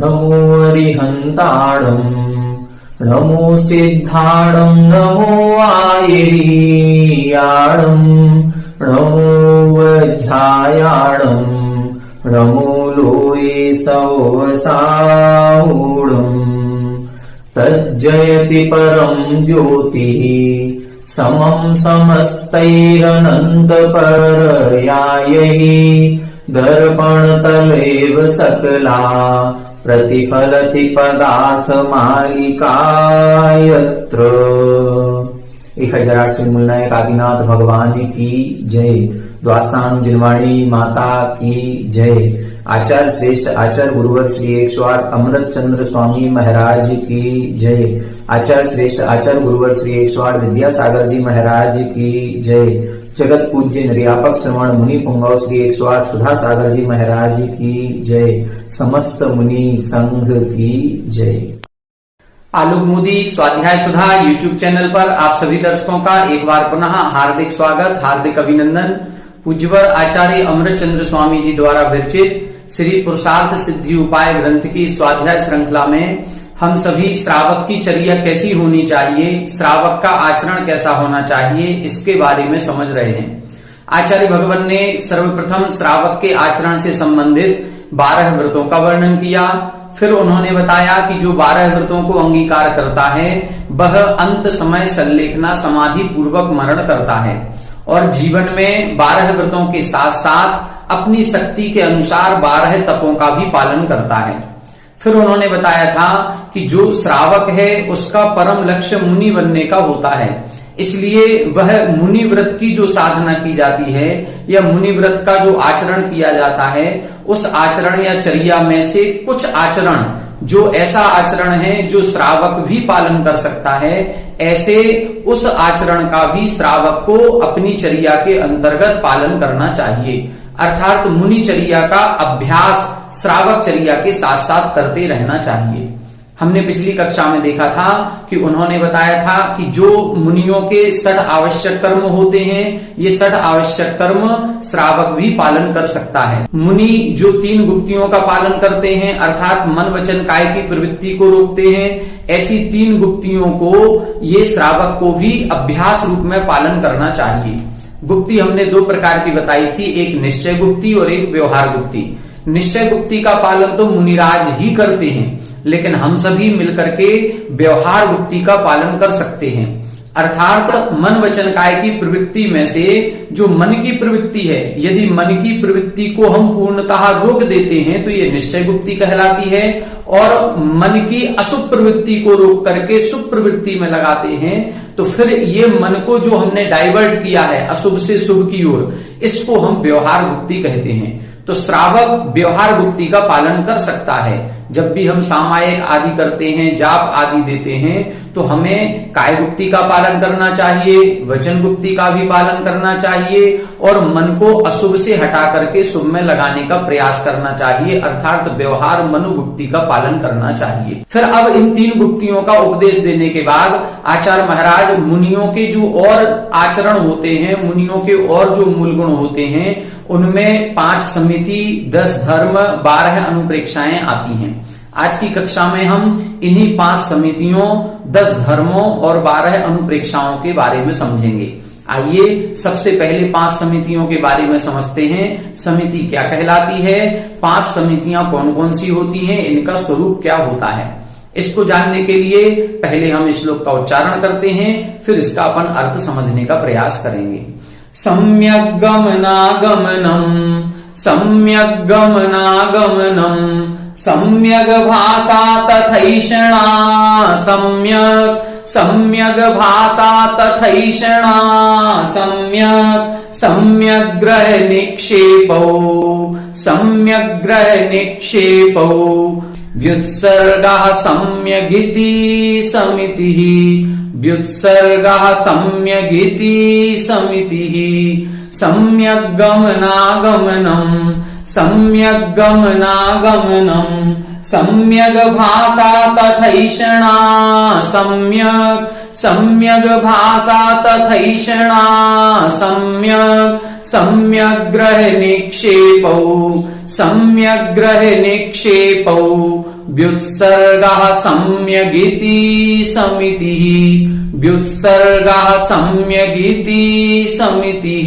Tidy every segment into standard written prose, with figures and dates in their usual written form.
नमो अरिहन्ताणम् नमो सिद्धाणम् नमो आयरीयाणम् नमो वज्रायाणम् नमो लोये सवसाऊढम् तज्जयति परम् ज्योतिः समम् समस्तैरनन्तपरयायै दर्पणतलेव सकला प्रतिफलति पदार्थमालिका यत्र। 1008 मूलनायक आदिनाथ भगवान की जय। द्वासांग जिनवाणी माता की जय। आचार्य श्रेष्ठ आचार्य गुरुवर श्री 108 अमृत चंद्र स्वामी महाराज की जय। आचार्य श्रेष्ठ आचार्य गुरुवर श्री 108 विद्यासागर जी महाराज की जय। जगत पूज्य निर्यापक श्रवण मुनि पुंगव श्री 108 सुधा सागर जी महाराज की जय। समस्त मुनि संघ की जय। आलोक मोदी स्वाध्याय सुधा यूट्यूब चैनल पर आप सभी दर्शकों का एक बार पुनः हार्दिक स्वागत, हार्दिक अभिनंदन। पूज्यवर आचार्य अमृत चंद्र स्वामी जी द्वारा विरचित श्री पुरुषार्थ सिद्धि उपाय ग्रंथ की स्वाध्याय श्रृंखला में हम सभी श्रावक की चर्या कैसी होनी चाहिए, श्रावक का आचरण कैसा होना चाहिए, इसके बारे में समझ रहे हैं। आचार्य भगवान ने सर्वप्रथम श्रावक के आचरण से संबंधित 12 व्रतों का वर्णन किया। फिर उन्होंने बताया कि जो 12 व्रतों को अंगीकार करता है वह अंत समय संलेखना समाधि पूर्वक मरण करता है और जीवन में 12 व्रतों के साथ साथ अपनी शक्ति के अनुसार 12 तपों का भी पालन करता है। फिर उन्होंने बताया था कि जो श्रावक है उसका परम लक्ष्य मुनि बनने का होता है, इसलिए वह मुनि व्रत की जो साधना की जाती है या मुनि व्रत का जो आचरण किया जाता है उस आचरण या चर्या में से कुछ आचरण जो ऐसा आचरण है जो श्रावक भी पालन कर सकता है, ऐसे उस आचरण का भी श्रावक को अपनी चर्या के अंतर्गत पालन करना चाहिए। अर्थात मुनिचर्या का अभ्यास श्रावक चर्या के साथ साथ करते रहना चाहिए। हमने पिछली कक्षा में देखा था कि उन्होंने बताया था कि जो मुनियों के 6 आवश्यक कर्म होते हैं, ये 6 आवश्यक कर्म श्रावक भी पालन कर सकता है। मुनि जो 3 गुप्तियों का पालन करते हैं, अर्थात मन वचन काय की प्रवृत्ति को रोकते हैं, ऐसी 3 गुप्तियों को ये श्रावक को भी अभ्यास रूप में पालन करना चाहिए। गुप्ति हमने 2 प्रकार की बताई थी, एक निश्चय गुप्ति और एक व्यवहार गुप्ति। निश्चय गुप्ति का पालन तो मुनिराज ही करते हैं, लेकिन हम सभी मिलकर के व्यवहार गुप्ति का पालन कर सकते हैं। अर्थात मन वचन काय की प्रवृत्ति में से जो मन की प्रवृत्ति है, यदि मन की प्रवृत्ति को हम पूर्णतः रोक देते हैं तो ये निश्चय गुप्ति कहलाती है, और मन की अशुभ प्रवृत्ति को रोक करके शुभ प्रवृत्ति में लगाते हैं तो फिर ये मन को जो हमने डाइवर्ट किया है अशुभ से शुभ की ओर, इसको हम व्यवहार गुप्ति कहते हैं। तो श्रावक व्यवहार गुप्ति का पालन कर सकता है। जब भी हम सामायिक आदि करते हैं, जाप आदि देते हैं, तो हमें काय गुप्ति का पालन करना चाहिए, वचन गुप्ति का भी पालन करना चाहिए और मन को अशुभ से हटा करके शुभ में लगाने का प्रयास करना चाहिए, अर्थात व्यवहार मनुगुप्ति का पालन करना चाहिए। फिर अब इन 3 गुप्तियों का उपदेश देने के बाद आचार्य महाराज मुनियों के जो और आचरण होते हैं, मुनियों के और जो मूल गुण होते हैं, उनमें 5 समिति, 10 धर्म, 12 अनुप्रेक्षाएं आती हैं। आज की कक्षा में हम इन्हीं 5 समितियों, 10 धर्मों और 12 अनुप्रेक्षाओं के बारे में समझेंगे। आइए सबसे पहले 5 समितियों के बारे में समझते हैं। समिति क्या कहलाती है, 5 समितियां कौन कौन सी होती हैं, इनका स्वरूप क्या होता है, इसको जानने के लिए पहले हम श्लोक का उच्चारण करते हैं, फिर इसका अपन अर्थ समझने का प्रयास करेंगे। सम्यग् गमनागमनम् सम्यग् गमनागमनम् सम्यग् भाषा तथैषणा सम्यग् भाषा तथैषणा सम्यग् ग्रह निक्षेपौ व्युत्सर्गः सम्यगिति समितिः व्युत्सर्गः सम्यगिति समितिः सम्यग् गमनागमनम् सम्यग् भाषा तथैषणा सम्यग् भाषा तथैषणा सम्यग् ग्रह निक्षेपौ व्युत्सर्गः सम्यगिति समितिः, व्युत्सर्गः सम्यगिति समितिः।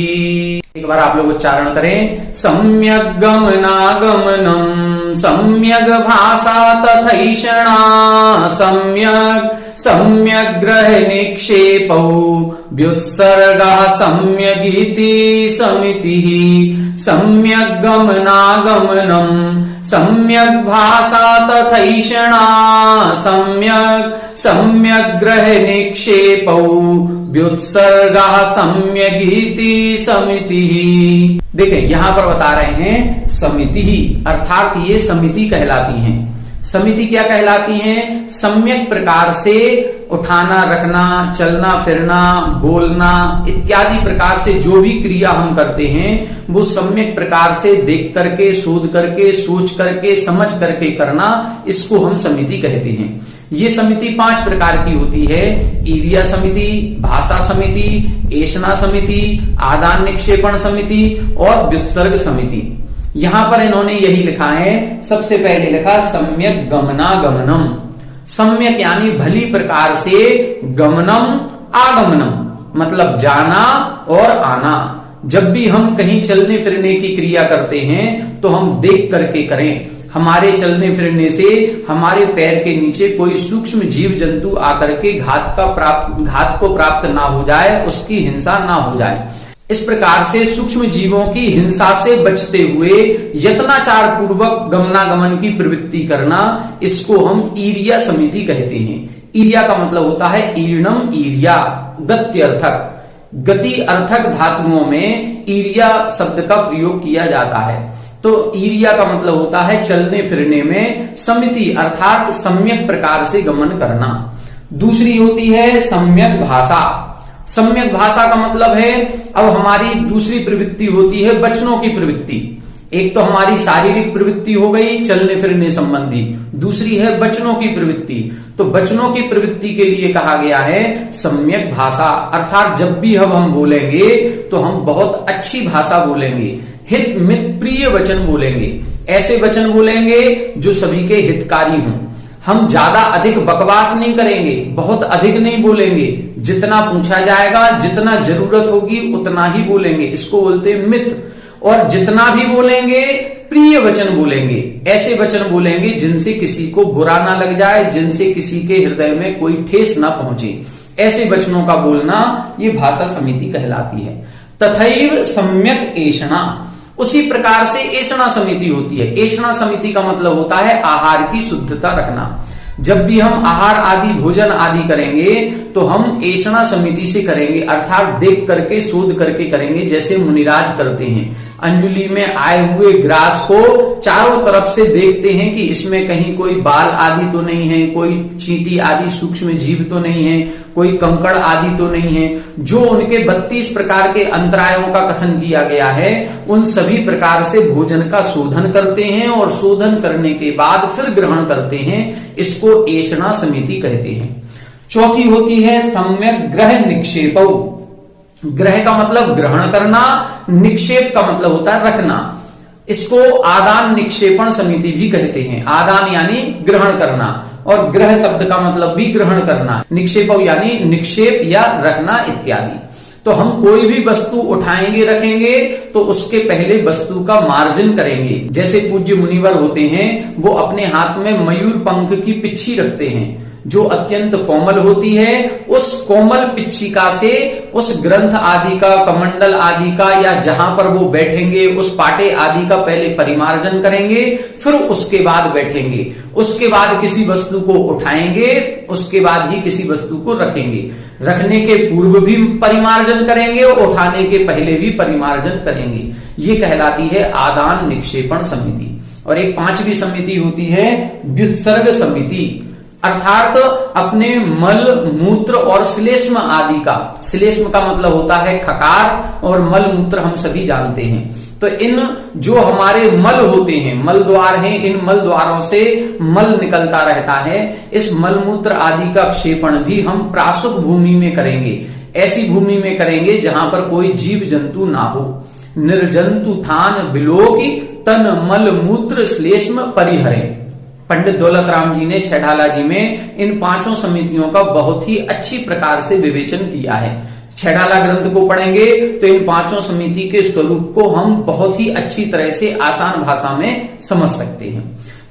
एक बार आप लोग उच्चारण करें। सम्यग् गमनागमनम्, सम्यग् भाषा तथैषणा, सम्यग् ग्रह निक्षेपौ, व्युत्सर्गः सम्यगिति समितिः। सम्यग् गमनागमनम्, सम्यग् भाषा तथैषणा, सम्यग् ग्रह निक्षेपौ, व्युत्सर्गः सम्यगिति समितिः। देखें यहां पर बता रहे हैं समिति, अर्थात ये समिति कहलाती हैं। समिति क्या कहलाती हैं? सम्यक प्रकार से उठाना, रखना, चलना फिरना, बोलना इत्यादि प्रकार से जो भी क्रिया हम करते हैं वो सम्यक प्रकार से देख करके, शोध करके, सोच करके, समझ करके करना, इसको हम समिति कहते हैं। ये समिति 5 प्रकार की होती है। ईर्या समिति, भाषा समिति, ऐषणा समिति, आदान निक्षेपण समिति और व्युत्सर्ग समिति। यहां पर इन्होंने यही लिखा है, सबसे पहले लिखा सम्यक गमनागमनम। सम्यक यानी भली प्रकार से, गमनम आगमनम मतलब जाना और आना। जब भी हम कहीं चलने फिरने की क्रिया करते हैं तो हम देख करके करें। हमारे चलने फिरने से हमारे पैर के नीचे कोई सूक्ष्म जीव जंतु आकर के घात को प्राप्त ना हो जाए, उसकी हिंसा ना हो जाए। इस प्रकार से सूक्ष्म जीवों की हिंसा से बचते हुए यत्नाचार पूर्वक गमनागमन की प्रवृत्ति करना, इसको हम ईर्या समिति कहते हैं। ईर्या का मतलब होता है ईर्णम ईर्या, गत्यर्थक। गति अर्थक धातुओं में ईर्या शब्द का प्रयोग किया जाता है। तो ईर्या का मतलब होता है चलने फिरने में समिति अर्थात सम्यक प्रकार से गमन करना। दूसरी होती है सम्यक भाषा। सम्यक भाषा का मतलब है, अब हमारी दूसरी प्रवृत्ति होती है वचनों की प्रवृत्ति। एक तो हमारी शारीरिक प्रवृत्ति हो गई चलने फिरने संबंधी, दूसरी है वचनों की प्रवृत्ति। तो वचनों की प्रवृत्ति के लिए कहा गया है सम्यक भाषा, अर्थात जब भी हम बोलेंगे तो हम बहुत अच्छी भाषा बोलेंगे, हित मित प्रिय वचन बोलेंगे। ऐसे वचन बोलेंगे जो सभी के हितकारी हों। हम ज्यादा अधिक बकवास नहीं करेंगे, बहुत अधिक नहीं बोलेंगे। जितना पूछा जाएगा, जितना जरूरत होगी उतना ही बोलेंगे, इसको बोलते हैं मित। और जितना भी बोलेंगे प्रिय वचन बोलेंगे। ऐसे वचन बोलेंगे जिनसे किसी को बुरा ना लग जाए, जिनसे किसी के हृदय में कोई ठेस ना पहुंचे। ऐसे वचनों का बोलना ये भाषा समिति कहलाती है। तथैव सम्यक ऐषणा, उसी प्रकार से ऐषणा समिति होती है। ऐषणा समिति का मतलब होता है आहार की शुद्धता रखना। जब भी हम आहार आदि भोजन आदि करेंगे तो हम ऐषणा समिति से करेंगे, अर्थात देख करके शोध करके करेंगे, जैसे मुनिराज करते हैं। अंजुलि में आए हुए ग्रास को चारों तरफ से देखते हैं कि इसमें कहीं कोई बाल आदि तो नहीं है, कोई चींटी आदि सूक्ष्म जीव तो नहीं है, कोई कंकड़ आदि तो नहीं है। जो उनके 32 प्रकार के अंतरायों का कथन किया गया है, उन सभी प्रकार से भोजन का शोधन करते हैं और शोधन करने के बाद फिर ग्रहण करते हैं। इसको ऐषणा समिति कहते हैं। चौथी होती है सम्यक ग्रह निक्षेपौ। ग्रह का मतलब ग्रहण करना, निक्षेप का मतलब होता है रखना। इसको आदान निक्षेपण समिति भी कहते हैं। आदान यानी ग्रहण करना और ग्रह शब्द का मतलब भी ग्रहण करना। निक्षेप यानी निक्षेप या रखना इत्यादि। तो हम कोई भी वस्तु उठाएंगे रखेंगे तो उसके पहले वस्तु का मार्जन करेंगे। जैसे पूज्य मुनिवर होते हैं वो अपने हाथ में मयूर पंख की पिच्छी रखते हैं जो अत्यंत कोमल होती है। उस कोमल पिच्छिका से उस ग्रंथ आदि का, कमंडल आदि का या जहां पर वो बैठेंगे उस पाटे आदि का पहले परिमार्जन करेंगे, फिर उसके बाद बैठेंगे। उसके बाद किसी वस्तु को उठाएंगे, उसके बाद ही किसी वस्तु को रखेंगे। रखने के पूर्व भी परिमार्जन करेंगे और उठाने के पहले भी परिमार्जन करेंगे। ये कहलाती है आदान निक्षेपण समिति। और एक 5वीं समिति होती है व्युत्सर्ग समिति, अर्थात अपने मल मूत्र और श्लेष्म आदि का। श्लेष्म का मतलब होता है खकार और मल मूत्र हम सभी जानते हैं। तो इन जो हमारे मल होते हैं, मल द्वार हैं, इन मल द्वारों से मल निकलता रहता है। इस मल मूत्र आदि का क्षेपण भी हम प्रासुक भूमि में करेंगे। ऐसी भूमि में करेंगे जहां पर कोई जीव जंतु ना हो। निर्जंतु थान बिलोकी तन मल मूत्र श्लेष्म परिहरे। पंडित दौलत राम जी ने छैठाला जी में इन पांचों समितियों का बहुत ही अच्छी प्रकार से विवेचन किया है। छैठाला ग्रंथ को पढ़ेंगे तो इन पांचों समिति के स्वरूप को हम बहुत ही अच्छी तरह से आसान भाषा में समझ सकते हैं।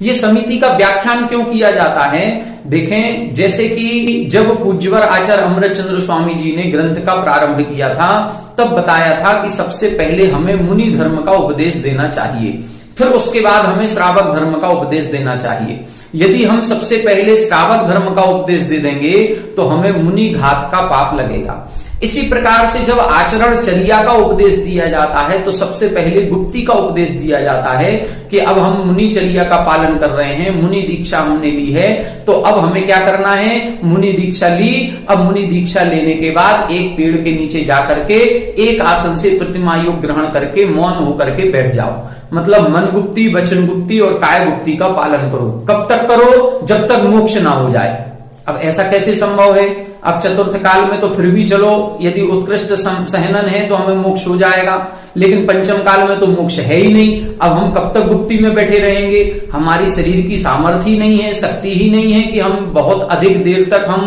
ये समिति का व्याख्यान क्यों किया जाता है? देखें, जैसे कि जब पूज्यवर आचार्य अमृतचंद्र स्वामी जी ने ग्रंथ का प्रारंभ किया था, तब बताया था कि सबसे पहले हमें मुनि धर्म का उपदेश देना चाहिए, फिर उसके बाद हमें श्रावक धर्म का उपदेश देना चाहिए। यदि हम सबसे पहले श्रावक धर्म का उपदेश दे देंगे तो हमें मुनि घात का पाप लगेगा। इसी प्रकार से जब आचरण चर्या का उपदेश दिया जाता है तो सबसे पहले गुप्ती का उपदेश दिया जाता है कि अब हम मुनि चर्या का पालन कर रहे हैं, मुनि दीक्षा हमने ली है, तो अब हमें क्या करना है? मुनि दीक्षा ली। अब मुनि दीक्षा लेने के बाद एक पेड़ के नीचे जाकर के एक आसन से प्रतिमा योग ग्रहण करके मौन होकर के बैठ जाओ। मतलब मन गुप्ती, वचन गुप्ती और काय गुप्ती का पालन करो। कब तक करो? जब तक मोक्ष ना हो जाए। अब ऐसा कैसे संभव है? अब चतुर्थ काल में तो फिर भी चलो, यदि उत्कृष्ट सहनन है तो हमें मोक्ष हो जाएगा, लेकिन पंचम काल में तो मोक्ष है ही नहीं। अब हम कब तक गुप्ती में बैठे रहेंगे? हमारी शरीर की सामर्थ्य ही नहीं है, शक्ति ही नहीं है कि हम बहुत अधिक देर तक हम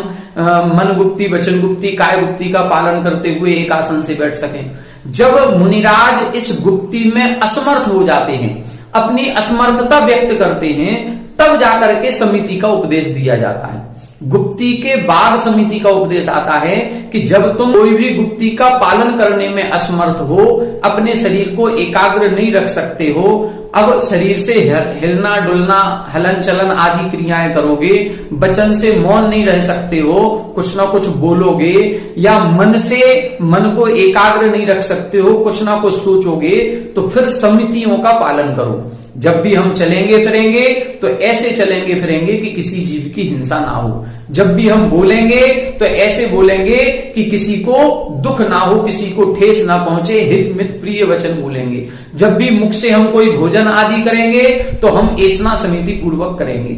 मन गुप्ती, वचन गुप्ती, काय गुप्ती का पालन करते हुए एक आसन से बैठ सकें। जब मुनिराज इस गुप्ती में असमर्थ हो जाते हैं, अपनी असमर्थता व्यक्त करते हैं, तब जाकर के समिति का उपदेश दिया जाता है। गुप्ती के बाद समिति का उपदेश आता है कि जब तुम कोई भी गुप्ती का पालन करने में असमर्थ हो, अपने शरीर को एकाग्र नहीं रख सकते हो, अब शरीर से हिलना डुलना, हलन चलन आदि क्रियाएं करोगे, वचन से मौन नहीं रह सकते हो, कुछ ना कुछ बोलोगे, या मन से मन को एकाग्र नहीं रख सकते हो, कुछ ना कुछ सोचोगे, तो फिर समितियों का पालन करो। जब भी हम चलेंगे फिरेंगे तो ऐसे चलेंगे फिरेंगे कि किसी जीव की हिंसा ना हो। जब भी हम बोलेंगे तो ऐसे बोलेंगे कि किसी को दुख ना हो, किसी को ठेस ना पहुंचे, हित मित प्रिय वचन बोलेंगे। जब भी मुख से हम कोई भोजन आदि करेंगे तो हम ऐसा समिति पूर्वक करेंगे।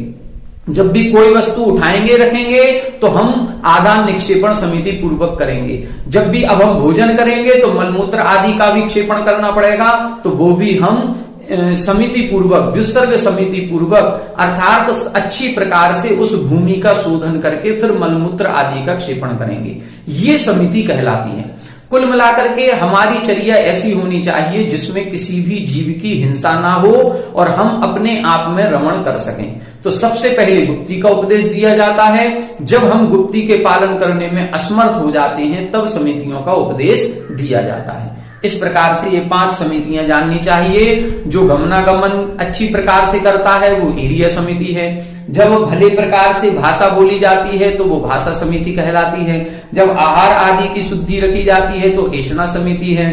जब भी कोई वस्तु उठाएंगे रखेंगे तो हम आदान निक्षेपण समिति पूर्वक करेंगे। जब भी अब हम भोजन करेंगे तो मलमूत्र आदि का भी क्षेपण करना पड़ेगा, तो वो भी हम समिति पूर्वक, व्युत्सर्ग समिति पूर्वक, अर्थात अच्छी प्रकार से उस भूमि का शोधन करके फिर मलमूत्र आदि का क्षेपण करेंगे। ये समिति कहलाती है। कुल मिलाकर के हमारी चर्या ऐसी होनी चाहिए जिसमें किसी भी जीव की हिंसा ना हो और हम अपने आप में रमण कर सकें। तो सबसे पहले गुप्ती का उपदेश दिया जाता है। जब हम गुप्ती के पालन करने में असमर्थ हो जाते हैं तब समितियों का उपदेश दिया जाता है। इस प्रकार से ये 5 समितियां जाननी चाहिए। जो गमनागमन अच्छी प्रकार से करता है वो एरिया समिति है। जब भले प्रकार से भाषा बोली जाती है तो वो भाषा समिति कहलाती है। जब आहार आदि की शुद्धि रखी जाती है तो ऐशना समिति है।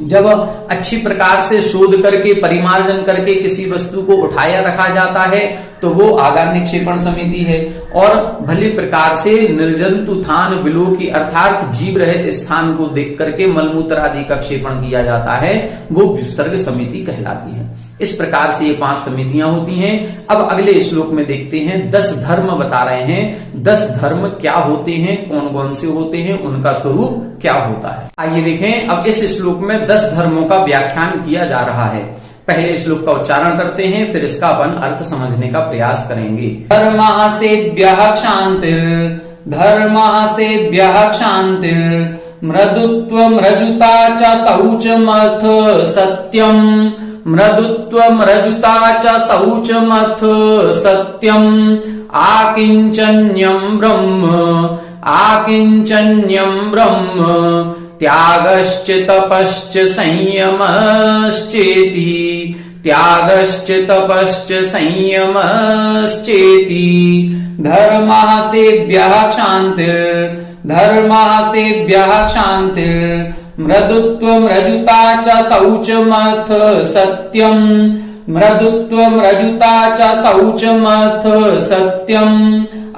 जब अच्छी प्रकार से शोध करके परिमार्जन करके किसी वस्तु को उठाया रखा जाता है तो वो आदान निक्षेपण समिति है। और भली प्रकार से निर्जंतु थान बिलो की अर्थात जीव रहित स्थान को देख करके मलमूत्र आदि का क्षेपण किया जाता है, वो व्युत्सर्ग समिति कहलाती है। इस प्रकार से ये 5 समितियां होती हैं। अब अगले श्लोक में देखते हैं 10 धर्म बता रहे हैं। 10 धर्म क्या होते हैं, कौन कौन से होते हैं, उनका स्वरूप क्या होता है। आइए देखें, अब इस श्लोक में 10 धर्मों का व्याख्यान किया जा रहा है। पहले श्लोक का उच्चारण करते हैं, फिर इसका अपन अर्थ समझने का प्रयास करेंगे। धर्मासेभ्यः क्षान्तिर्, धर्मासेभ्यः क्षान्तिर्, मृदुत्व मृजुता च शौचमथ सत्यम, मृदुत्व मृजुता च शौचमथ सत्यम, आकिंचन्यं ब्रह्म, आकिंचन्यं ब्रह्म, त्यागश्च तपश्च संयमश्चेति, त्यागश्च तपश्च संयमश्चेति, धर्मासेभ्यः क्षान्तिर्, धर्मासेभ्यः क्षान्तिर्, मृदुत्व मृजुता च शौचमथ सत्यम, मृदुत्व मृजुता च शौचमथ सत्यम,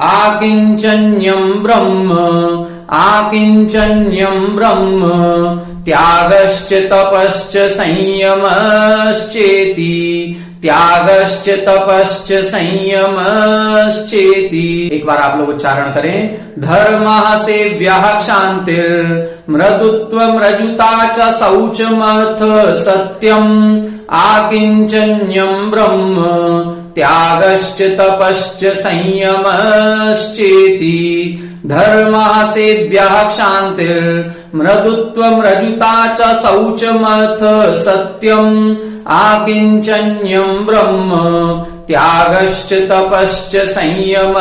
आकिंचन्यं ब्रह्म, आकिंचन्यं ब्रह्म, त्यागश्च तपश्च संयमश्चेति, त्यागश्च तपश्च संयमश्चेति। एक बार आप लोग उच्चारण करें। धर्मासेभ्यः क्षान्तिर्, मृदुत्व मृजुता च शौचमथ सत्यम, आकिंचन्यं ब्रह्म, त्यागश्च तपश्च संयमश्चेति धर्मासेभ्यः क्षान्तिर्मृदुत्वं रजुता च शौचमथ सत्यम् आकिंचन्यं ब्रह्म त्यागश्च तपश्च संयमश्चेति।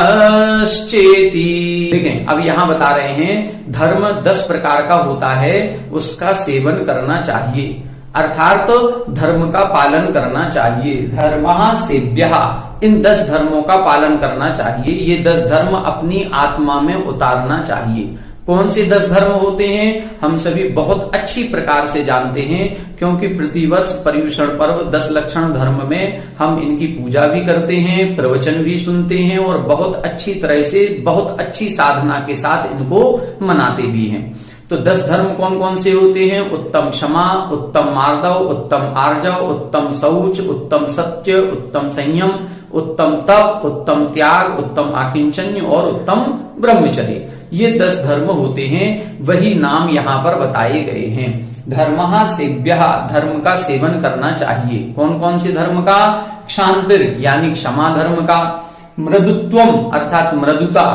देखें, अब यहाँ बता रहे हैं धर्म 10 प्रकार का होता है, उसका सेवन करना चाहिए, अर्थात धर्म का पालन करना चाहिए। धर्मः सेव्यः, इन 10 धर्मों का पालन करना चाहिए। ये 10 धर्म अपनी आत्मा में उतारना चाहिए। कौन से 10 धर्म होते हैं हम सभी बहुत अच्छी प्रकार से जानते हैं, क्योंकि प्रतिवर्ष पर्युषण पर्व 10 लक्षण धर्म में हम इनकी पूजा भी करते हैं, प्रवचन भी सुनते हैं और बहुत अच्छी तरह से बहुत अच्छी साधना के साथ इनको मनाते भी हैं। तो 10 धर्म कौन कौन से होते हैं? उत्तम क्षमा, उत्तम मार्दव, उत्तम आर्जव, उत्तम शौच, उत्तम सत्य, उत्तम संयम, उत्तम तप, उत्तम त्याग, उत्तम आकिंचन्य और उत्तम ब्रह्मचर्य। ये 10 धर्म होते हैं, वही नाम यहाँ पर बताए गए हैं। धर्मः सेव्यः, धर्म का सेवन करना चाहिए। कौन कौन से धर्म का? क्षान्तिर यानी क्षमा धर्म का, मृदुत्वम अर्थात मृदुता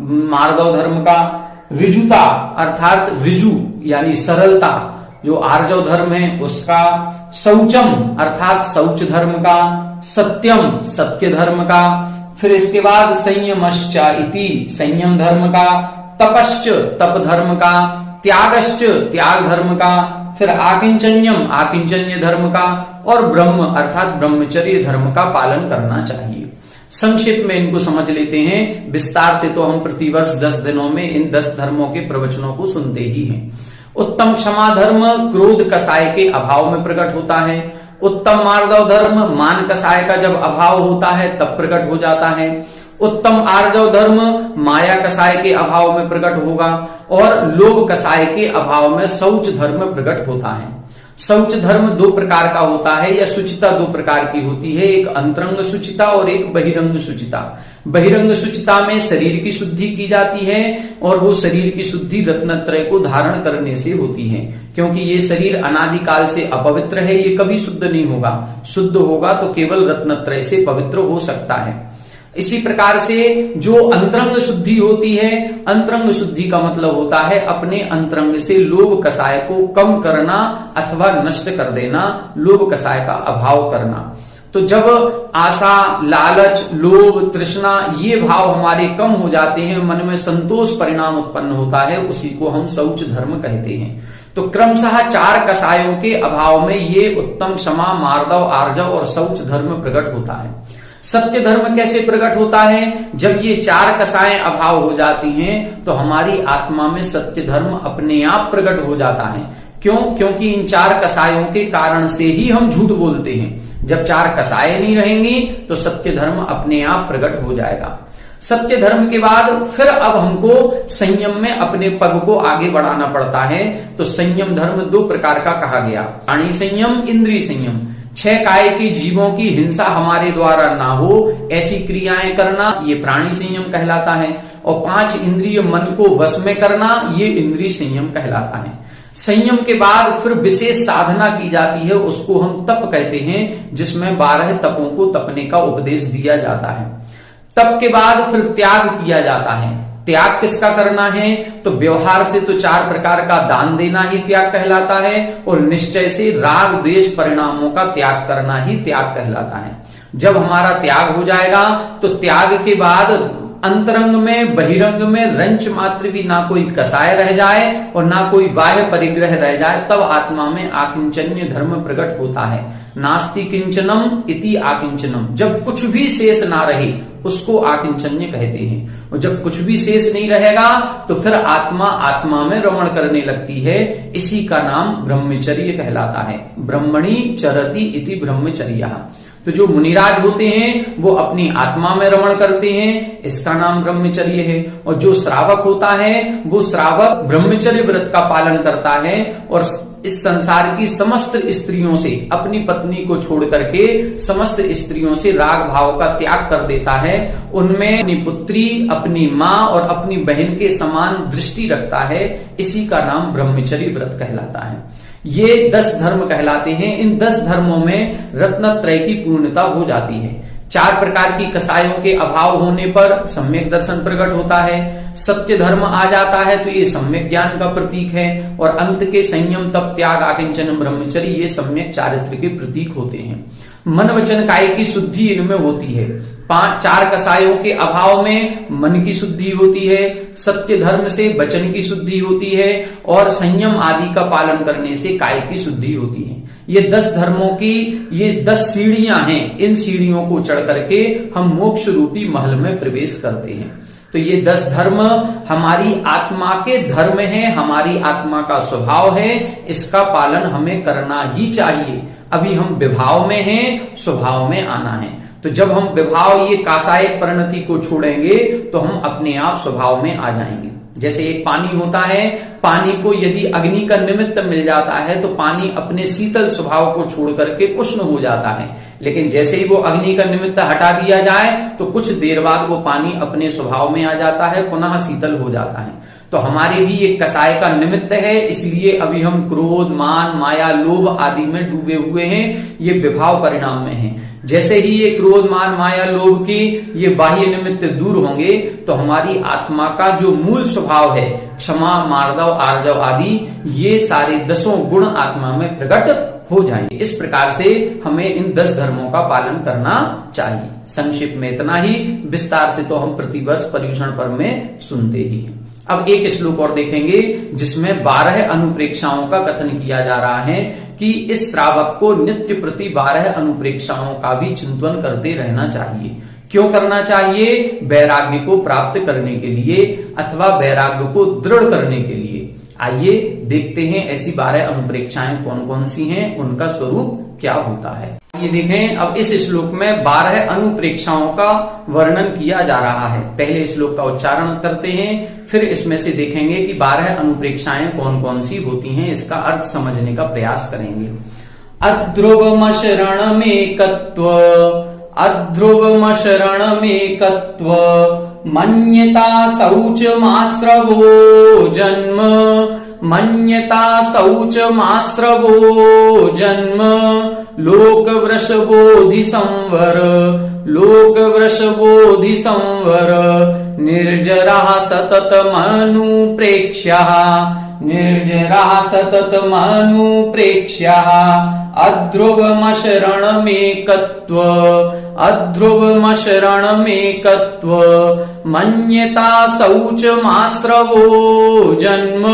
मार्दव धर्म का, ऋजुता अर्थात ऋजु यानी सरलता जो आर्जव धर्म है उसका, शौचम अर्थात शौच धर्म का, सत्यम सत्य धर्म का, फिर इसके बाद संयमश्च इति संयम धर्म का, तपश्च तप धर्म का, त्यागश्च त्याग धर्म का, फिर आकिंचन्यम आकिंचन्य धर्म का और ब्रह्म अर्थात ब्रह्मचर्य धर्म का पालन करना चाहिए। संक्षिप्त में इनको समझ लेते हैं। विस्तार से तो हम प्रतिवर्ष 10 दिनों में इन 10 धर्मों के प्रवचनों को सुनते ही हैं। उत्तम क्षमा धर्म क्रोध कसाय के अभाव में प्रकट होता है। उत्तम मार्दव धर्म मान कसाय का जब अभाव होता है तब प्रकट हो जाता है। उत्तम आर्जव धर्म माया कसाय के अभाव में प्रकट होगा और लोभ कसाय के अभाव में शौच धर्म प्रकट होता है। शौच धर्म 2 प्रकार का होता है या शुचिता 2 प्रकार की होती है, एक अंतरंग शुचिता और एक बहिरंग शुचिता। बहिरंग शुचिता में शरीर की शुद्धि की जाती है और वो शरीर की शुद्धि रत्नत्रय को धारण करने से होती है, क्योंकि ये शरीर अनादिकाल से अपवित्र है, ये कभी शुद्ध नहीं होगा। शुद्ध होगा तो केवल रत्नत्रय से पवित्र हो सकता है। इसी प्रकार से जो अंतरंग शुद्धि होती है, अंतरंग शुद्धि का मतलब होता है अपने अंतरंग से लोभ कसाय को कम करना अथवा नष्ट कर देना, लोभ कसाय का अभाव करना। तो जब आशा, लालच, लोभ, तृष्णा ये भाव हमारे कम हो जाते हैं, मन में संतोष परिणाम उत्पन्न होता है, उसी को हम शौच धर्म कहते हैं। तो क्रमशः 4 कसायों के अभाव में ये उत्तम क्षमा, मार्दव, आर्जव और शौच धर्म प्रकट होता है। सत्य धर्म कैसे प्रकट होता है? जब ये 4 कसाएं अभाव हो जाती हैं तो हमारी आत्मा में सत्य धर्म अपने आप प्रकट हो जाता है। क्यों? क्योंकि इन 4 कसायों के कारण से ही हम झूठ बोलते हैं। जब 4 कसाएं नहीं रहेंगी तो सत्य धर्म अपने आप प्रकट हो जाएगा। सत्य धर्म के बाद फिर अब हमको संयम में अपने पग को आगे बढ़ाना पड़ता है। तो संयम धर्म 2 प्रकार का कहा गया, प्राणी संयम, इंद्रिय संयम। 6 काय के जीवों की हिंसा हमारे द्वारा ना हो ऐसी क्रियाएं करना, ये प्राणी संयम कहलाता है। और 5 इंद्रिय मन को वश में करना, ये इंद्रिय संयम कहलाता है। संयम के बाद फिर विशेष साधना की जाती है, उसको हम तप कहते हैं, जिसमें 12 तपों को तपने का उपदेश दिया जाता है। तप के बाद फिर त्याग किया जाता है। त्याग किसका करना है? तो व्यवहार से तो 4 प्रकार का दान देना ही त्याग कहलाता है और निश्चय से राग द्वेष परिणामों का त्याग करना ही त्याग कहलाता है। जब हमारा त्याग हो जाएगा तो त्याग के बाद अंतरंग में, बहिरंग में रंच मात्र भी ना कोई कसाय रह जाए और ना कोई बाह्य परिग्रह रह जाए, तब आत्मा में आकिंचन्य धर्म प्रकट होता है। नास्ति किंचनम इति आकिंचनम, जब कुछ भी शेष ना रहे उसको आकिंचन्य कहते हैं। और जब कुछ भी शेष नहीं रहेगा तो फिर आत्मा आत्मा में रमण करने लगती है, इसी का नाम ब्रह्मचर्य कहलाता है। ब्रह्मणि चरति इति ब्रह्मचर्य। तो जो मुनिराज होते हैं वो अपनी आत्मा में रमण करते हैं, इसका नाम ब्रह्मचर्य है। और जो श्रावक होता है वो श्रावक ब्रह्मचर्य व्रत का पालन करता है और इस संसार की समस्त स्त्रियों से अपनी पत्नी को छोड़ करके समस्त स्त्रियों से राग भाव का त्याग कर देता है। उनमें अपनी पुत्री, अपनी माँ और अपनी बहन के समान दृष्टि रखता है, इसी का नाम ब्रह्मचर्य व्रत कहलाता है। ये 10 धर्म कहलाते हैं। इन 10 धर्मों में रत्नत्रय की पूर्णता हो जाती है। 4 प्रकार की कसायों के अभाव होने पर सम्यक दर्शन प्रकट होता है। सत्य धर्म आ जाता है तो ये सम्यक ज्ञान का प्रतीक है। और अंत के संयम, तप, त्याग, आकिंचन, ब्रह्मचर्य ये सम्यक चारित्र के प्रतीक होते हैं। मन वचन काय की शुद्धि इनमें होती है। 4 कसायों के अभाव में मन की शुद्धि होती है, सत्य धर्म से वचन की शुद्धि होती है और संयम आदि का पालन करने से काय की शुद्धि होती है। ये 10 धर्मों की ये 10 सीढ़ियां हैं। इन सीढ़ियों को चढ़ करके हम मोक्ष रूपी महल में प्रवेश करते हैं। तो ये 10 धर्म हमारी आत्मा के धर्म हैं, हमारी आत्मा का स्वभाव है, इसका पालन हमें करना ही चाहिए। अभी हम विभाव में हैं, स्वभाव में आना है। तो जब हम विभाव ये कासायिक परिणति को छोड़ेंगे तो हम अपने आप स्वभाव में आ जाएंगे। जैसे एक पानी होता है, पानी को यदि अग्नि का निमित्त मिल जाता है तो पानी अपने शीतल स्वभाव को छोड़ करके उष्ण हो जाता है। लेकिन जैसे ही वो अग्नि का निमित्त हटा दिया जाए तो कुछ देर बाद वो पानी अपने स्वभाव में आ जाता है, पुनः शीतल हो जाता है। तो हमारे भी एक कसाय का निमित्त है, इसलिए अभी हम क्रोध, मान, माया, लोभ आदि में डूबे हुए हैं। ये विभाव परिणाम में है। जैसे ही ये क्रोध, मान, माया, लोभ की ये बाह्य निमित्त दूर होंगे तो हमारी आत्मा का जो मूल स्वभाव है, क्षमा, मार्दव, आर्जव आदि, ये सारे 10 गुण आत्मा में प्रकट हो जाएंगे। इस प्रकार से हमें इन 10 धर्मों का पालन करना चाहिए। संक्षिप्त में इतना ही, विस्तार से तो हम प्रतिवर्ष पर्युषण पर्व में सुनते ही हैं। अब एक श्लोक और देखेंगे जिसमें 12 अनुप्रेक्षाओं का कथन किया जा रहा है कि इस श्रावक को नित्य प्रति 12 अनुप्रेक्षाओं का भी चिंतन करते रहना चाहिए। क्यों करना चाहिए? वैराग्य को प्राप्त करने के लिए अथवा वैराग्य को दृढ़ करने के लिए। आइए देखते हैं ऐसी 12 अनुप्रेक्षाएं कौन कौन सी हैं, उनका स्वरूप क्या होता है। ये देखें, अब इस श्लोक में 12 अनुप्रेक्षाओं का वर्णन किया जा रहा है। पहले श्लोक का उच्चारण करते हैं, फिर इसमें से देखेंगे कि 12 अनुप्रेक्षाएं कौन कौन सी होती हैं, इसका अर्थ समझने का प्रयास करेंगे। अध्रुवमशरणमेकत्व, अध्रुवमशरणमेकत्व, मन्यता शौचमाश्रवो जन्म, मन्यता शौचमाश्रवो जन्म, लोकवृषबोधि संवर, लोकवृषबोधि संवर, निर्जरः सततमनुप्रेक्ष्यः, निर्जरः सततमनुप्रेक्ष्यः, अध्रुवमशरणमेकत्व, अध्रुवमशरणमेकत्व, मन्यता शौचमाश्रवो जन्म,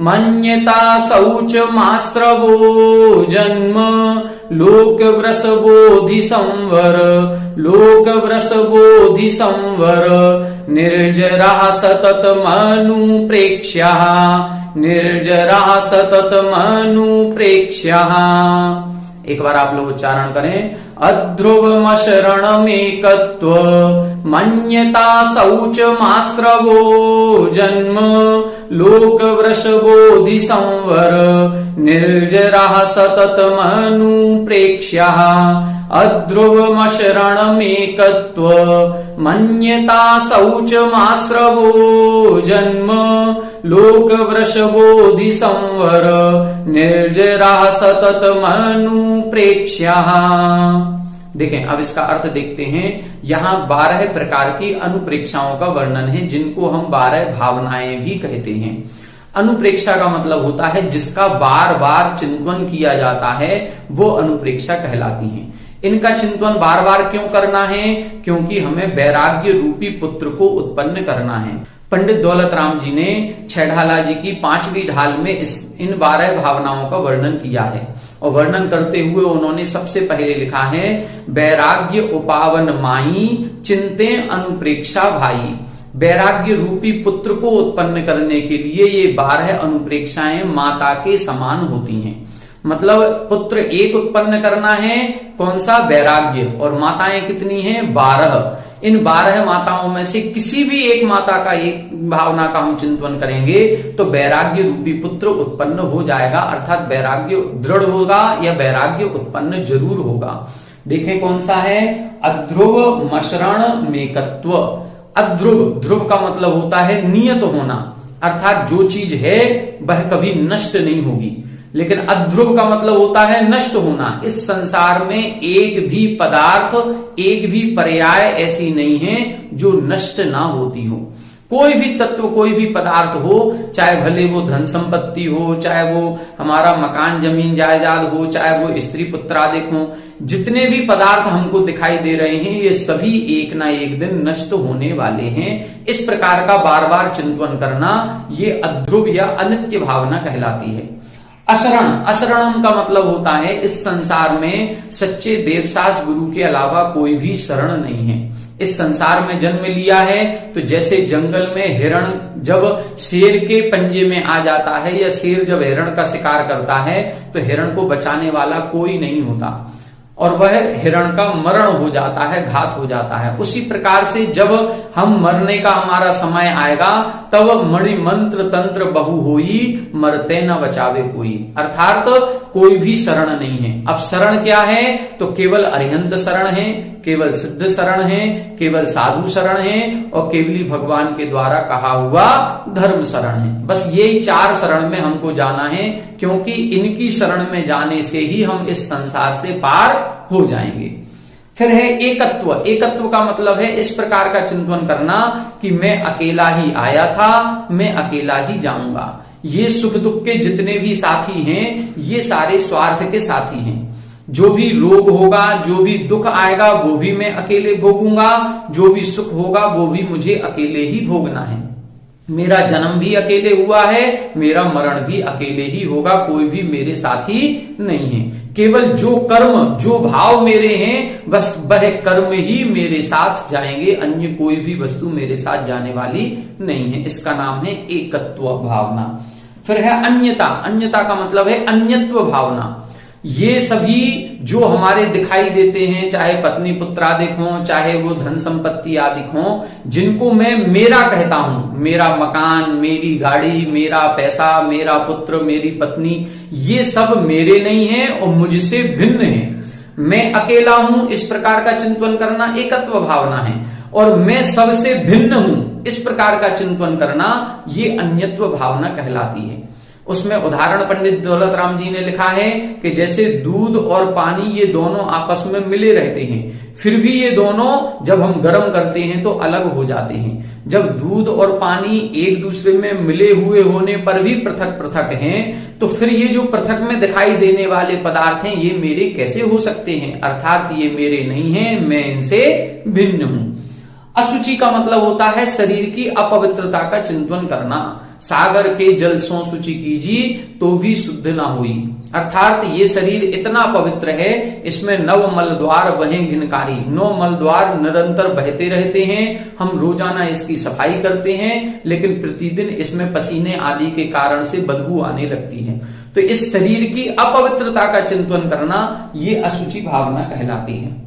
मन्यता शौचमाश्रवो जन्म, लोकवृषबोधि संवर, लोकवृषबोधि संवर, निर्जरः सततमनुप्रेक्ष्यः, निर्जरः सततमनुप्रेक्ष्यः। एक बार आप लोग उच्चारण करें। अध्रुवमशरणमेकत्व, मन्यता शौचमाश्रवो जन्म, लोकवृषबोधि संवर, निर्जरः सततमनुप्रेक्ष्यः, अध्रुवमशरणमेकत्व, मन्यता शौचमाश्रवो जन्म, लोकवृषबोधि संवर, निर्जरः सततमनुप्रेक्ष्यः। देखें, अब इसका अर्थ देखते हैं। यहाँ 12 प्रकार की अनुप्रेक्षाओं का वर्णन है, जिनको हम 12 भावनाएं भी कहते हैं। अनुप्रेक्षा का मतलब होता है जिसका बार बार चिंतन किया जाता है, वो अनुप्रेक्षा कहलाती है। इनका चिंतन बार बार क्यों करना है? क्योंकि हमें वैराग्य रूपी पुत्र को उत्पन्न करना है। पंडित दौलत राम जी ने छेढ़ाला जी की 5वीं ढाल में इन 12 भावनाओं का वर्णन किया है। और वर्णन करते हुए उन्होंने सबसे पहले लिखा है, वैराग्य उपावन माई, चिंते अनुप्रेक्षा भाई। वैराग्य रूपी पुत्र को उत्पन्न करने के लिए ये 12 अनुप्रेक्षाएं माता के समान होती हैं। मतलब पुत्र एक उत्पन्न करना है, कौन सा? वैराग्य। और माताएं कितनी हैं? 12। इन 12 माताओं में से किसी भी एक माता का एक भावना का हम चिंतन करेंगे तो वैराग्य रूपी पुत्र उत्पन्न हो जाएगा, अर्थात वैराग्य दृढ़ होगा या वैराग्य उत्पन्न जरूर होगा। देखें कौन सा है? अध्रुव मशरणमेकत्व। अध्रुव, ध्रुव का मतलब होता है नियत होना, अर्थात जो चीज है वह कभी नष्ट नहीं होगी। लेकिन अध्रुव का मतलब होता है नष्ट होना। इस संसार में एक भी पदार्थ, एक भी पर्याय ऐसी नहीं है जो नष्ट ना होती हो। कोई भी तत्व, कोई भी पदार्थ हो, चाहे भले वो धन संपत्ति हो, चाहे वो हमारा मकान जमीन जायदाद हो, चाहे वो स्त्री पुत्रादिक हो, जितने भी पदार्थ हमको दिखाई दे रहे हैं ये सभी एक ना एक दिन नष्ट होने वाले हैं। इस प्रकार का बार बार चिंतन करना ये अध्रुव या अनित्य भावना कहलाती है। अशरण, अशरणम का मतलब होता है इस संसार में सच्चे देवसास गुरु के अलावा कोई भी शरण नहीं है। इस संसार में जन्म लिया है तो जैसे जंगल में हिरण जब शेर के पंजे में आ जाता है या शेर जब हिरण का शिकार करता है तो हिरण को बचाने वाला कोई नहीं होता और वह हिरण का मरण हो जाता है, घात हो जाता है। उसी प्रकार से जब हम मरने का हमारा समय आएगा तब मणि मंत्र तंत्र बहु होई, मरते न बचावे कोई, अर्थात कोई भी शरण नहीं है। अब शरण क्या है? तो केवल अरिहंत शरण है, केवल सिद्ध शरण है, केवल साधु शरण है और केवली भगवान के द्वारा कहा हुआ धर्म शरण है। बस यही 4 शरण में हमको जाना है, क्योंकि इनकी शरण में जाने से ही हम इस संसार से पार हो जाएंगे। फिर है एकत्व। एकत्व का मतलब है इस प्रकार का चिंतन करना कि मैं अकेला ही आया था, मैं अकेला ही जाऊंगा। ये सुख दुख के जितने भी साथी हैं ये सारे स्वार्थ के साथी हैं। जो भी रोग होगा, जो भी दुख आएगा वो भी मैं अकेले भोगूंगा, जो भी सुख होगा वो भी मुझे अकेले ही भोगना है। मेरा जन्म भी अकेले हुआ है, मेरा मरण भी अकेले ही होगा, कोई भी मेरे साथी नहीं है। केवल जो कर्म, जो भाव मेरे हैं बस वह कर्म ही मेरे साथ जाएंगे, अन्य कोई भी वस्तु मेरे साथ जाने वाली नहीं है। इसका नाम है एकत्व भावना। फिर है अन्यता। अन्यता का मतलब है अन्यत्व भावना। ये सभी जो हमारे दिखाई देते हैं, चाहे पत्नी पुत्रादिक हों, चाहे वो धन संपत्ति आदिक हों, जिनको मैं मेरा कहता हूं, मेरा मकान, मेरी गाड़ी, मेरा पैसा, मेरा पुत्र, मेरी पत्नी, ये सब मेरे नहीं है और मुझसे भिन्न है। मैं अकेला हूं, इस प्रकार का चिंतन करना एकत्व भावना है, और मैं सबसे भिन्न हूं, इस प्रकार का चिंतन करना ये अन्यत्व भावना कहलाती है। उसमें उदाहरण पंडित दौलत राम जी ने लिखा है कि जैसे दूध और पानी ये दोनों आपस में मिले रहते हैं, फिर भी ये दोनों जब हम गर्म करते हैं तो अलग हो जाते हैं। जब दूध और पानी एक दूसरे में मिले हुए होने पर भी पृथक पृथक हैं, तो फिर ये जो पृथक में दिखाई देने वाले पदार्थ हैं ये मेरे कैसे हो सकते हैं? अर्थात ये मेरे नहीं हैं, मैं इनसे भिन्न हूं। असुचि का मतलब होता है शरीर की अपवित्रता का चिंतन करना। सागर के जल सो शुचि कीजिए तो भी शुद्ध ना हुई, अर्थात ये शरीर इतना पवित्र है, इसमें 9 मल द्वार बहे घिनकारी। 9 मल द्वार निरंतर बहते रहते हैं, हम रोजाना इसकी सफाई करते हैं, लेकिन प्रतिदिन इसमें पसीने आदि के कारण से बदबू आने लगती है। तो इस शरीर की अपवित्रता का चिंतन करना ये असुचि भावना कहलाती है।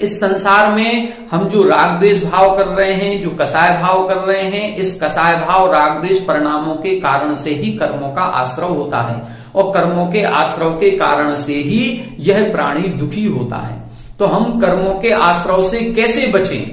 इस संसार में हम जो राग द्वेष भाव कर रहे हैं, जो कसाय भाव कर रहे हैं, इस कसाय भाव राग द्वेष परिणामों के कारण से ही कर्मों का आश्रव होता है, और कर्मों के आश्रव के कारण से ही यह प्राणी दुखी होता है। तो हम कर्मों के आश्रव से कैसे बचें,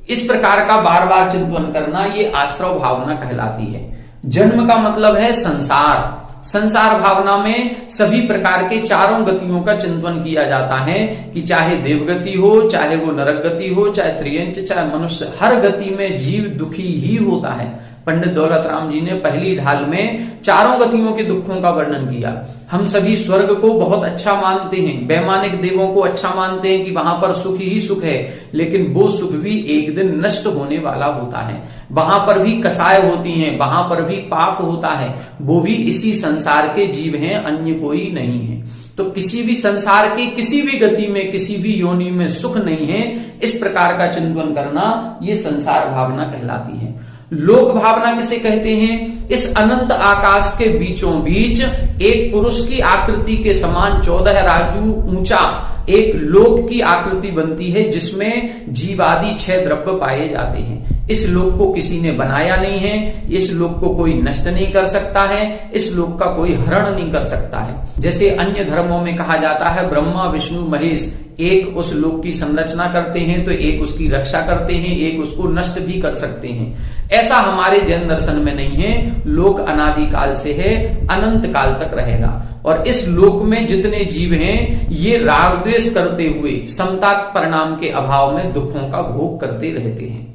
इस प्रकार का बार बार चिंतन करना ये आश्रव भावना कहलाती है। जन्म का मतलब है संसार। संसार भावना में सभी प्रकार के 4 गतियों का चिंतन किया जाता है कि चाहे देवगति हो, चाहे वो नरक गति हो, चाहे त्रियंच, चाहे मनुष्य, हर गति में जीव दुखी ही होता है। पंडित दौलत राम जी ने पहली ढाल में 4 गतियों के दुखों का वर्णन किया। हम सभी स्वर्ग को बहुत अच्छा मानते हैं, वैमानिक देवों को अच्छा मानते हैं कि वहां पर सुख ही सुख है, लेकिन वो सुख भी एक दिन नष्ट होने वाला होता है। वहां पर भी कसाय होती हैं, वहां पर भी पाप होता है, वो भी इसी संसार के जीव हैं, अन्य कोई नहीं है। तो किसी भी संसार की किसी भी गति में, किसी भी योनि में सुख नहीं है, इस प्रकार का चिंतन करना ये संसार भावना कहलाती है। लोक भावना किसे कहते हैं? इस अनंत आकाश के बीचों बीच एक पुरुष की आकृति के समान 14 राजू ऊंचा एक लोक की आकृति बनती है, जिसमें जीवादि 6 द्रव्य पाए जाते हैं। इस लोक को किसी ने बनाया नहीं है, इस लोक को कोई नष्ट नहीं कर सकता है, इस लोक का कोई हरण नहीं कर सकता है। जैसे अन्य धर्मों में कहा जाता है ब्रह्मा विष्णु महेश एक उस लोक की संरचना करते हैं तो एक उसकी रक्षा करते हैं, एक उसको नष्ट भी कर सकते हैं। ऐसा हमारे जैन दर्शन में नहीं है। लोक अनादिकाल से है, अनंत काल तक रहेगा। और इस लोक में जितने जीव हैं ये राग द्वेष करते हुए समता परिणाम के अभाव में दुखों का भोग करते रहते हैं।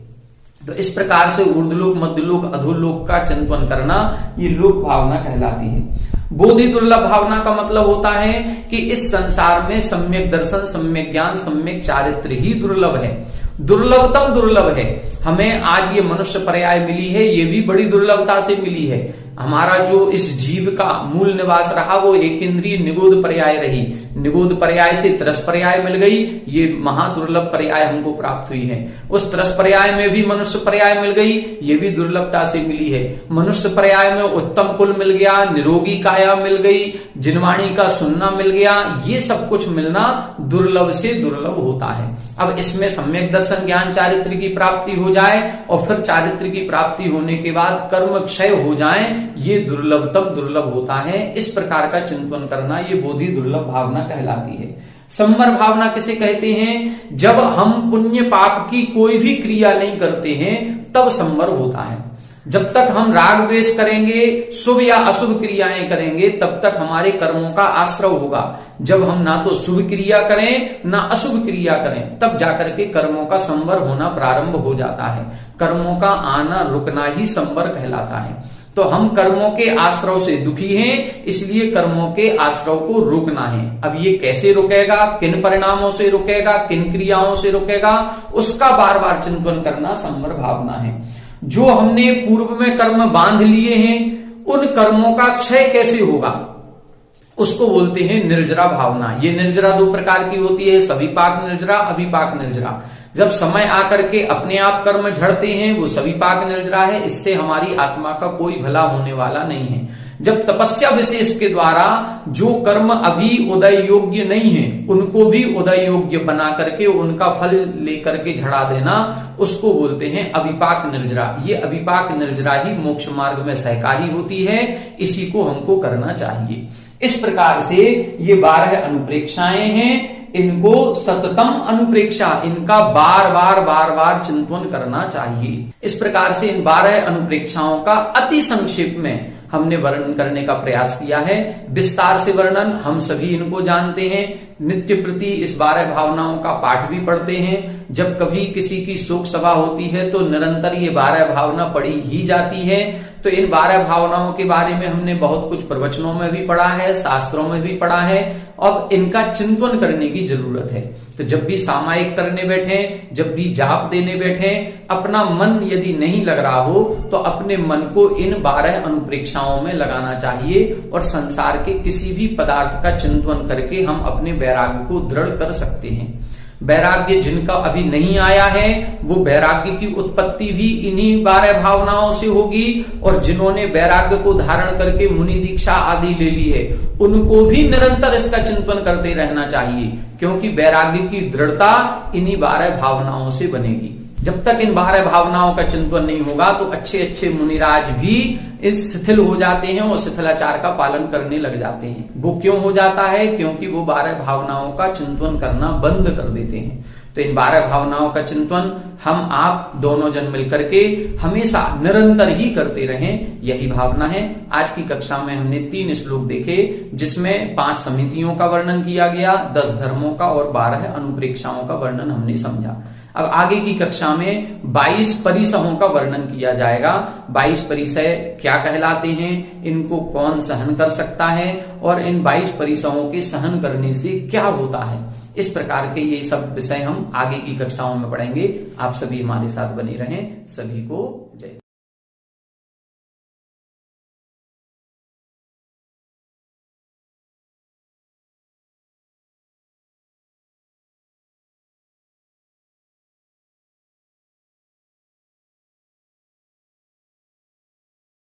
तो इस प्रकार से ऊर्ध्वलोक, मध्यलोक, अधोलोक का चिंतन करना ये लोक भावना कहलाती है। बोधि दुर्लभ भावना का मतलब होता है कि इस संसार में सम्यक दर्शन, सम्यक ज्ञान, सम्यक चारित्र ही दुर्लभ है, दुर्लभतम दुर्लभ है। हमें आज ये मनुष्य पर्याय मिली है, ये भी बड़ी दुर्लभता से मिली है। हमारा जो इस जीव का मूल निवास रहा वो एक इंद्रिय निगोद पर्याय रही, निगोद पर्याय से त्रस पर्याय मिल गई, ये महादुर्लभ पर्याय हमको प्राप्त हुई है। उस त्रस पर्याय में भी मनुष्य पर्याय मिल गई, ये भी दुर्लभता से मिली है। मनुष्य पर्याय में उत्तम कुल मिल गया, निरोगी काया मिल गई, जिनवाणी का सुनना मिल गया, ये सब कुछ मिलना दुर्लभ से दुर्लभ होता है। अब इसमें सम्यक दर्शन, ज्ञान, चारित्र की प्राप्ति हो जाए और फिर चारित्र की प्राप्ति होने के बाद कर्म क्षय हो जाए, ये दुर्लभतम दुर्लभ होता है। इस प्रकार का चिंतन करना ये बोधि दुर्लभ भावना कहलाती है। संवर भावना किसे कहते हैं? जब हम पुण्य पाप की कोई भी क्रिया नहीं करते हैं तब संवर होता है। जब तक हम राग द्वेष करेंगे, शुभ या अशुभ क्रियाएं करेंगे, तब तक हमारे कर्मों का आश्रव होगा। जब हम ना तो शुभ क्रिया करें ना अशुभ क्रिया करें, तब जाकर के कर्मों का संवर होना प्रारंभ हो जाता है। कर्मों का आना रुकना ही संवर कहलाता है। तो हम कर्मों के आश्रव से दुखी हैं, इसलिए कर्मों के आश्रव को रोकना है। अब ये कैसे रुकेगा, किन परिणामों से रुकेगा, किन क्रियाओं से रुकेगा, उसका बार बार चिंतन करना संवर भावना है। जो हमने पूर्व में कर्म बांध लिए हैं उन कर्मों का क्षय कैसे होगा, उसको बोलते हैं निर्जरा भावना। ये निर्जरा दो प्रकार की होती है, सविपाक निर्जरा, अविपाक निर्जरा। जब समय आकर के अपने आप कर्म झड़ते हैं वो सविपाक निर्जरा है, इससे हमारी आत्मा का कोई भला होने वाला नहीं है। जब तपस्या विशेष के द्वारा जो कर्म अभी उदय योग्य नहीं है उनको भी उदय योग्य बना करके उनका फल लेकर के झड़ा देना, उसको बोलते हैं अविपाक निर्जरा। ये अविपाक निर्जरा ही मोक्ष मार्ग में सहकारी होती है, इसी को हमको करना चाहिए। इस प्रकार से ये 12 अनुप्रेक्षाएं हैं, इनको सततम अनुप्रेक्षा, इनका बार बार चिंतन करना चाहिए। इस प्रकार से इन 12 अनुप्रेक्षाओं का अति संक्षेप में हमने वर्णन करने का प्रयास किया है। विस्तार से वर्णन हम सभी इनको जानते हैं, नित्य प्रति इस 12 भावनाओं का पाठ भी पढ़ते हैं। जब कभी किसी की शोक सभा होती है तो निरंतर ये 12 भावना पढ़ी ही जाती है। तो इन 12 भावनाओं के बारे में हमने बहुत कुछ प्रवचनों में भी पढ़ा है, शास्त्रों में भी पढ़ा है। अब इनका चिंतन करने की जरूरत है। तो जब भी सामायिक करने बैठे, जब भी जाप देने बैठे, अपना मन यदि नहीं लग रहा हो तो अपने मन को इन 12 अनुप्रेक्षाओं में लगाना चाहिए और संसार के किसी भी पदार्थ का चिंतन करके हम अपने वैराग्य को दृढ़ कर सकते हैं। वैराग्य जिनका अभी नहीं आया है वो वैराग्य की उत्पत्ति भी इन्हीं 12 भावनाओं से होगी, और जिन्होंने वैराग्य को धारण करके मुनि दीक्षा आदि ले ली है उनको भी निरंतर इसका चिंतन करते रहना चाहिए, क्योंकि वैराग्य की दृढ़ता इन्हीं 12 भावनाओं से बनेगी। जब तक इन 12 भावनाओं का चिंतन नहीं होगा तो अच्छे अच्छे मुनिराज भी इस शिथिल हो जाते हैं और शिथिलाचार का पालन करने लग जाते हैं। वो क्यों हो जाता है? क्योंकि वो 12 भावनाओं का चिंतन करना बंद कर देते हैं। तो इन 12 भावनाओं का चिंतन हम आप दोनों जन मिलकर के हमेशा निरंतर ही करते रहें, यही भावना है। आज की कक्षा में हमने 3 श्लोक देखे, जिसमें 5 समितियों का वर्णन किया गया, 10 धर्मों का और 12 अनुप्रेक्षाओं का वर्णन हमने समझा। अब आगे की कक्षा में 22 परिसहों का वर्णन किया जाएगा। 22 परिसह क्या कहलाते हैं, इनको कौन सहन कर सकता है और इन 22 परिसहों के सहन करने से क्या होता है, इस प्रकार के ये सब विषय हम आगे की कक्षाओं में पढ़ेंगे। आप सभी हमारे साथ बने रहें। सभी को जय।